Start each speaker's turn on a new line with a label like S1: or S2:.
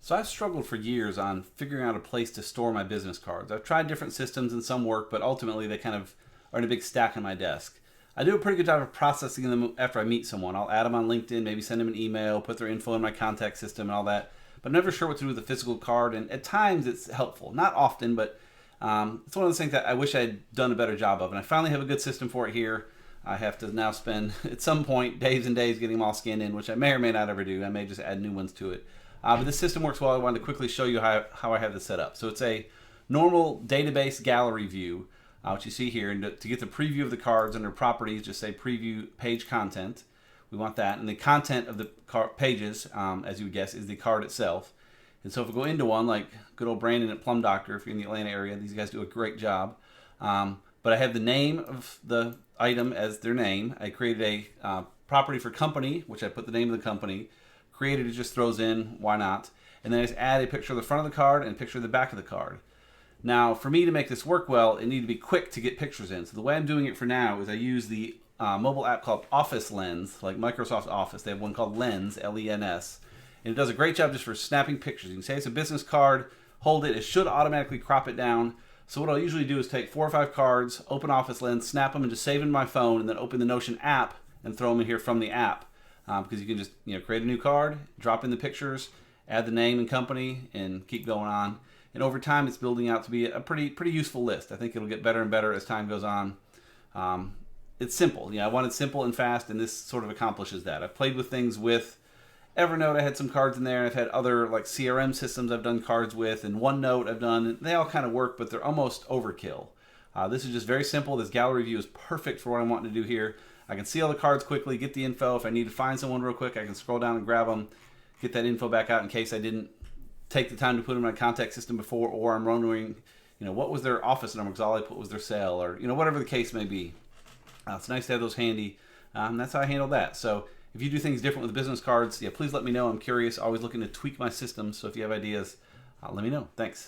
S1: So I've struggled for years on figuring out a place to store my business cards. I've tried different systems and some work, but ultimately they kind of are in a big stack on my desk. I do a pretty good job of processing them after I meet someone. I'll add them on LinkedIn, maybe send them an email, put their info in my contact system and all that. But I'm never sure what to do with a physical card, and at times it's helpful. Not often, but it's one of those things that I wish I'd done a better job of. And I finally have a good system for it here. I have to now spend, at some point, days and days getting them all scanned in, which I may or may not ever do. I may just add new ones to it. But this system works well. I wanted to quickly show you how I have this set up. So it's a normal database gallery view, which you see here. And to get the preview of the cards under properties, just say preview page content. We want that. And the content of the pages, as you would guess, is the card itself. And so if we go into one, like good old Brandon at Plum Doctor, if you're in the Atlanta area, these guys do a great job. But I have the name of the item as their name. I created a property for company, which I put the name of the company. Created, it just throws in, why not? And then I just add a picture of the front of the card and a picture of the back of the card. Now, for me to make this work well, it needed to be quick to get pictures in. So the way I'm doing it for now is I use the mobile app called Office Lens, like Microsoft Office. They have one called Lens, Lens. And it does a great job just for snapping pictures. You can say it's a business card, hold it, it should automatically crop it down. So what I'll usually do is take 4 or 5 cards, open Office Lens, snap them, and just save them in my phone, and then open the Notion app and throw them in here from the app. Because you can just create a new card, drop in the pictures, add the name and company, and keep going on. And over time, it's building out to be a pretty useful list. I think it'll get better and better as time goes on. It's simple. I wanted simple and fast, and this sort of accomplishes that. I've played with things with Evernote. I had some cards in there. I've had other like CRM systems I've done cards with, and OneNote I've done. They all kind of work, but they're almost overkill. This is just very simple. This gallery view is perfect for what I'm wanting to do here. I can see all the cards quickly, get the info. If I need to find someone real quick, I can scroll down and grab them, get that info back out in case I didn't take the time to put it in my contact system before, or I'm wondering, what was their office number because all I put was their cell, or, whatever the case may be. It's nice to have those handy. That's how I handle that. So if you do things different with business cards, please let me know. I'm curious, always looking to tweak my system. So if you have ideas, let me know. Thanks.